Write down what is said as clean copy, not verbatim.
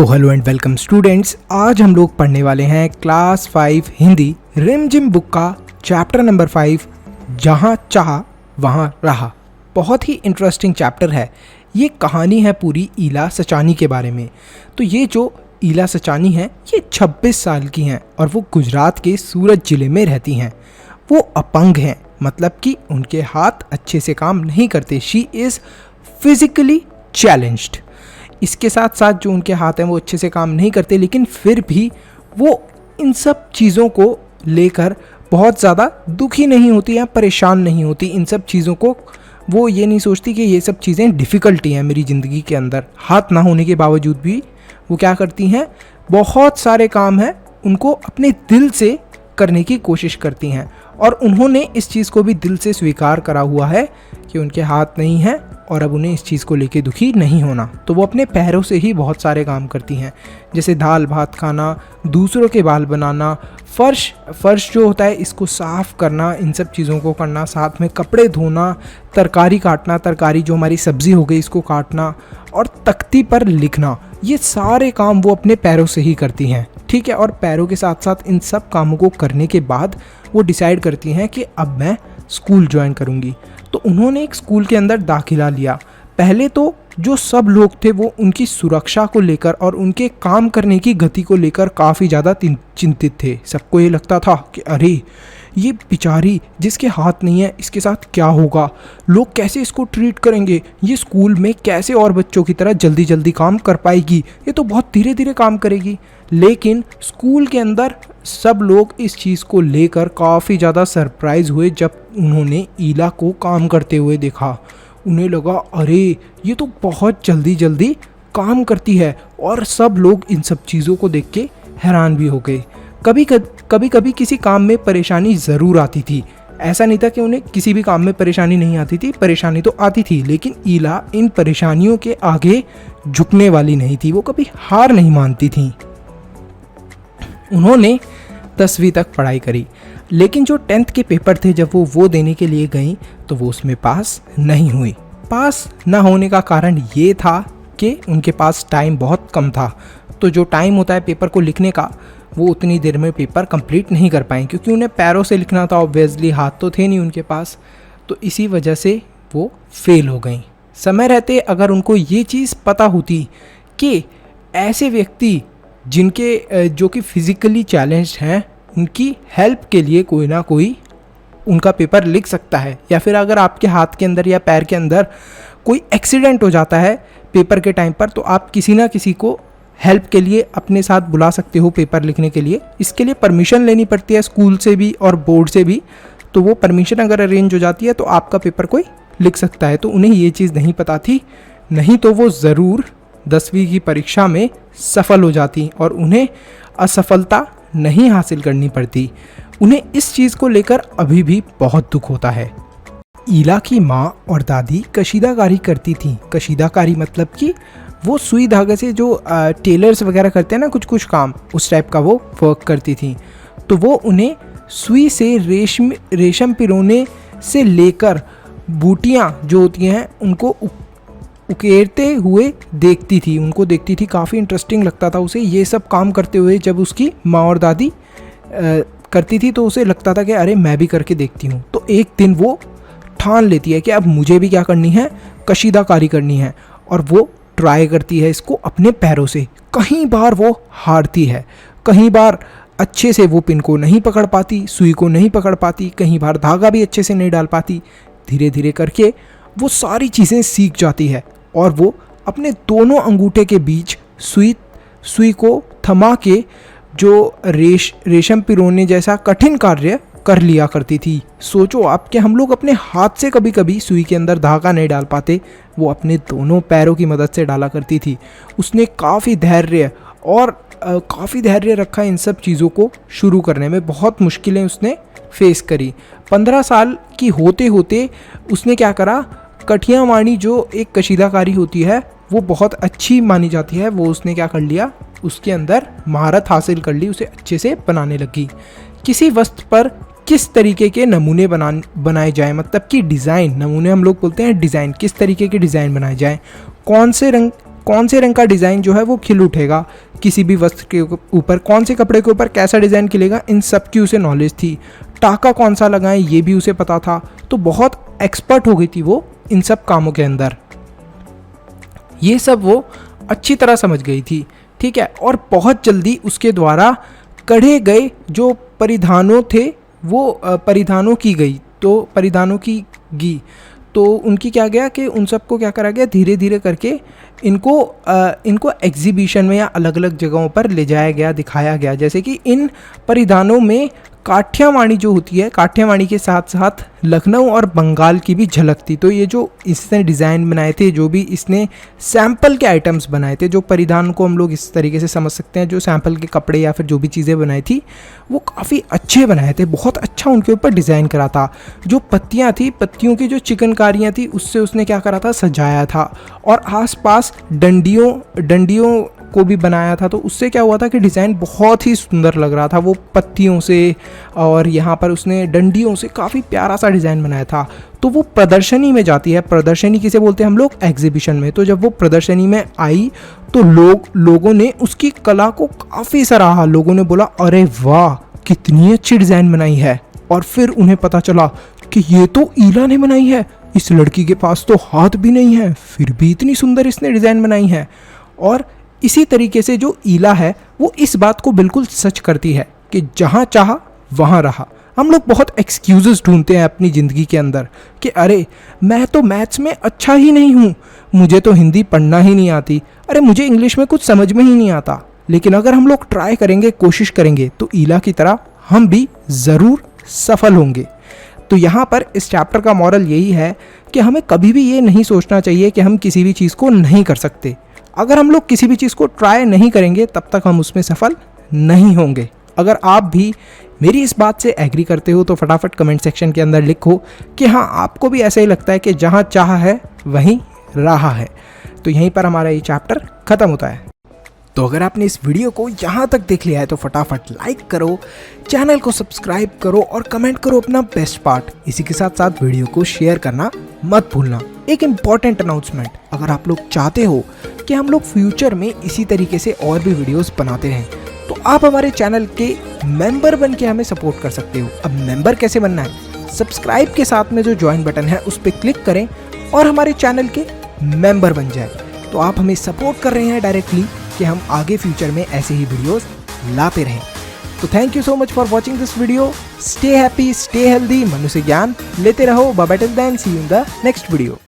तो hello and welcome students, आज हम लोग पढ़ने वाले हैं क्लास 5 हिंदी रिमझिम बुक का चैप्टर नंबर 5 जहाँ चाह वहाँ रहा। बहुत ही इंटरेस्टिंग चैप्टर है। ये कहानी है पूरी ईला सचानी के बारे में। तो ये जो ईला सचानी है ये 26 साल की हैं और वो गुजरात के सूरत ज़िले में रहती हैं। वो अपंग हैं, मतलब कि उनके हाथ अच्छे से काम नहीं करते। She is physically challenged. इसके साथ साथ जो उनके हाथ हैं वो अच्छे से काम नहीं करते, लेकिन फिर भी वो इन सब चीज़ों को लेकर बहुत ज़्यादा दुखी नहीं होती या परेशान नहीं होती। इन सब चीज़ों को वो ये नहीं सोचती कि ये सब चीज़ें डिफ़िकल्टी हैं मेरी ज़िंदगी के अंदर। हाथ ना होने के बावजूद भी वो क्या करती हैं, बहुत सारे काम हैं उनको अपने दिल से करने की कोशिश करती हैं। और उन्होंने इस चीज़ को भी दिल से स्वीकार करा हुआ है कि उनके हाथ नहीं हैं और अब उन्हें इस चीज़ को लेके दुखी नहीं होना। तो वो अपने पैरों से ही बहुत सारे काम करती हैं, जैसे दाल भात खाना, दूसरों के बाल बनाना, फर्श जो होता है इसको साफ़ करना, इन सब चीज़ों को करना, साथ में कपड़े धोना, तरकारी काटना, तरकारी जो हमारी सब्ज़ी हो गई इसको काटना और तख्ती पर लिखना। ये सारे काम वो अपने पैरों से ही करती हैं, ठीक है। और पैरों के साथ साथ इन सब कामों को करने के बाद वो डिसाइड करती हैं कि अब मैं स्कूल ज्वाइन करूँगी। तो उन्होंने एक स्कूल के अंदर दाखिला लिया। पहले तो जो सब लोग थे वो उनकी सुरक्षा को लेकर और उनके काम करने की गति को लेकर काफ़ी ज़्यादा चिंतित थे। सबको ये लगता था कि अरे ये बेचारी जिसके हाथ नहीं है इसके साथ क्या होगा, लोग कैसे इसको ट्रीट करेंगे, ये स्कूल में कैसे और बच्चों की तरह जल्दी जल्दी काम कर पाएगी, ये तो बहुत धीरे धीरे काम करेगी। लेकिन स्कूल के अंदर सब लोग इस चीज़ को लेकर काफ़ी ज़्यादा सरप्राइज़ हुए जब उन्होंने ईला को काम करते हुए देखा। उन्हें लगा अरे ये तो बहुत जल्दी जल्दी काम करती है। और सब लोग इन सब चीज़ों को देख के हैरान भी हो गए। कभी किसी काम में परेशानी ज़रूर आती थी, ऐसा नहीं था कि उन्हें किसी भी काम में परेशानी नहीं आती थी, परेशानी तो आती थी, लेकिन ईला इन परेशानियों के आगे झुकने वाली नहीं थी। वो कभी हार नहीं मानती थी। उन्होंने 10वीं तक पढ़ाई करी, लेकिन जो 10th के पेपर थे जब वो देने के लिए गई तो वो उसमें पास नहीं हुई। पास ना होने का कारण ये था कि उनके पास टाइम बहुत कम था। तो जो टाइम होता है पेपर को लिखने का वो उतनी देर में पेपर कंप्लीट नहीं कर पाए, क्योंकि उन्हें पैरों से लिखना था, ऑब्वियसली हाथ तो थे नहीं उनके पास। तो इसी वजह से वो फेल हो गई। समय रहते अगर उनको ये चीज़ पता होती कि ऐसे व्यक्ति जिनके जो कि फिज़िकली चैलेंज्ड हैं उनकी हेल्प के लिए कोई ना कोई उनका पेपर लिख सकता है, या फिर अगर आपके हाथ के अंदर या पैर के अंदर कोई एक्सीडेंट हो जाता है पेपर के टाइम पर, तो आप किसी ना किसी को हेल्प के लिए अपने साथ बुला सकते हो पेपर लिखने के लिए। इसके लिए परमिशन लेनी पड़ती है स्कूल से भी और बोर्ड से भी। तो वो परमिशन अगर अरेंज हो जाती है तो आपका पेपर कोई लिख सकता है। तो उन्हें ये चीज़ नहीं पता थी, नहीं तो वो ज़रूर 10वीं की परीक्षा में सफल हो जाती और उन्हें असफलता नहीं हासिल करनी पड़ती। उन्हें इस चीज़ को लेकर अभी भी बहुत दुख होता है। ईला की माँ और दादी कशीदाकारी करती थी। कशीदाकारी मतलब कि वो सुई धागे से जो टेलर्स वगैरह करते हैं ना कुछ काम, उस टाइप का वो वर्क करती थी। तो वो उन्हें सुई से रेशम पिरोने से लेकर बूटियाँ जो होती हैं उनको उकेरते हुए देखती थी। उनको देखती थी, काफ़ी इंटरेस्टिंग लगता था उसे ये सब काम करते हुए। जब उसकी माँ और दादी करती थी तो उसे लगता था कि अरे मैं भी करके देखती हूँ। तो एक दिन वो ठान लेती है कि अब मुझे भी क्या करनी है, कशीदाकारी करनी है। और वो ट्राई करती है इसको अपने पैरों से। कहीं बार वो हारती है, कहीं बार अच्छे से वो पिन को नहीं पकड़ पाती, सुई को नहीं पकड़ पाती, कहीं बार धागा भी अच्छे से नहीं डाल पाती। धीरे धीरे करके वो सारी चीज़ें सीख जाती है और वो अपने दोनों अंगूठे के बीच सुई को थमा के जो रेशम पिरोने जैसा कठिन कार्य कर लिया करती थी। सोचो आप कि हम लोग अपने हाथ से कभी कभी सुई के अंदर धागा नहीं डाल पाते, वो अपने दोनों पैरों की मदद से डाला करती थी। उसने काफ़ी धैर्य रखा इन सब चीज़ों को शुरू करने में। बहुत मुश्किलें उसने फेस करी। 15 साल की होते होते उसने क्या करा, कठिया वाणी जो एक कशीदाकारी होती है वो बहुत अच्छी मानी जाती है, वो उसने क्या कर लिया, उसके अंदर महारत हासिल कर ली, उसे अच्छे से बनाने लगी। किसी वस्त्र पर किस तरीके के नमूने बनाए जाएं, मतलब कि डिज़ाइन, नमूने हम लोग बोलते हैं डिज़ाइन, किस तरीके के डिज़ाइन बनाए जाएं, कौन से रंग का डिज़ाइन जो है वो खिल उठेगा किसी भी वस्त्र के ऊपर, कौन से कपड़े के ऊपर कैसा डिज़ाइन खिलेगा, इन सब की उसे नॉलेज थी। टाका कौन सा लगाएं ये भी उसे पता था। तो बहुत एक्सपर्ट हो गई थी वो इन सब कामों के अंदर, ये सब वो अच्छी तरह समझ गई थी, ठीक है। और बहुत जल्दी उसके द्वारा कढ़े गए जो परिधानों थे वो परिधानों की गई, तो उनकी क्या गया कि उन सबको क्या करा गया, धीरे धीरे करके इनको एग्जीबिशन में या अलग अलग जगहों पर ले जाया गया, दिखाया गया। जैसे कि इन परिधानों में काठियावाड़ी जो होती है, काठियावाड़ी के साथ साथ लखनऊ और बंगाल की भी झलक थी। तो ये जो इसने डिज़ाइन बनाए थे, जो भी इसने सैंपल के आइटम्स बनाए थे, जो परिधान को हम लोग इस तरीके से समझ सकते हैं, जो सैंपल के कपड़े या फिर जो भी चीज़ें बनाई थी वो काफ़ी अच्छे बनाए थे, बहुत अच्छा उनके ऊपर डिज़ाइन करा था। जो पत्तियाँ थी, पत्तियों की जो चिकनकारियाँ थी उससे उसने क्या करा था, सजाया था। और आसपास डंडियों को भी बनाया था। तो उससे क्या हुआ था कि डिज़ाइन बहुत ही सुंदर लग रहा था, वो पत्तियों से और यहाँ पर उसने डंडियों से काफ़ी प्यारा सा डिज़ाइन बनाया था। तो वो प्रदर्शनी में जाती है, प्रदर्शनी किसे बोलते हैं हम लोग, एग्जीबिशन में। तो जब वो प्रदर्शनी में आई तो लोगों ने उसकी कला को काफ़ी सराहा। लोगों ने बोला अरे वाह कितनी अच्छी डिज़ाइन बनाई है। और फिर उन्हें पता चला कि ये तो ईला ने बनाई है, इस लड़की के पास तो हाथ भी नहीं है, फिर भी इतनी सुंदर इसने डिज़ाइन बनाई है। और इसी तरीके से जो ईला है वो इस बात को बिल्कुल सच करती है कि जहाँ चाहा वहाँ रहा। हम लोग बहुत एक्सक्यूज़ेस ढूंढते हैं अपनी ज़िंदगी के अंदर कि अरे मैं तो मैथ्स में अच्छा ही नहीं हूँ, मुझे तो हिंदी पढ़ना ही नहीं आती, अरे मुझे इंग्लिश में कुछ समझ में ही नहीं आता। लेकिन अगर हम लोग ट्राई करेंगे, कोशिश करेंगे, तो ईला की तरह हम भी ज़रूर सफल होंगे। तो यहाँ पर इस चैप्टर का मॉरल यही है कि हमें कभी भी ये नहीं सोचना चाहिए कि हम किसी भी चीज़ को नहीं कर सकते। अगर हम लोग किसी भी चीज़ को ट्राई नहीं करेंगे तब तक हम उसमें सफल नहीं होंगे। अगर आप भी मेरी इस बात से एग्री करते हो तो फटाफट कमेंट सेक्शन के अंदर लिखो कि हाँ आपको भी ऐसा ही लगता है कि जहाँ चाहा है वहीं राह है। तो यहीं पर हमारा ये चैप्टर ख़त्म होता है। तो अगर आपने इस वीडियो को यहाँ तक देख लिया है तो फटाफट लाइक करो, चैनल को सब्सक्राइब करो और कमेंट करो अपना बेस्ट पार्ट। इसी के साथ साथ वीडियो को शेयर करना मत भूलना। एक इम्पॉर्टेंट अनाउंसमेंट, अगर आप लोग चाहते हो कि हम लोग फ्यूचर में इसी तरीके से और भी वीडियोस बनाते रहें तो आप हमारे चैनल के मेंबर बन के हमें सपोर्ट कर सकते हो। अब मेंबर कैसे बनना है, सब्सक्राइब के साथ में जो ज्वाइन बटन है उस पर क्लिक करें और हमारे चैनल के मेंबर बन जाए। तो आप हमें सपोर्ट कर रहे हैं डायरेक्टली कि हम आगे फ्यूचर में ऐसे ही वीडियोस लाते रहें। तो thank you so much for watching this video. Stay happy, stay healthy, मनुष्य ज्ञान लेते रहो। Bye bye till then, see you in the next video.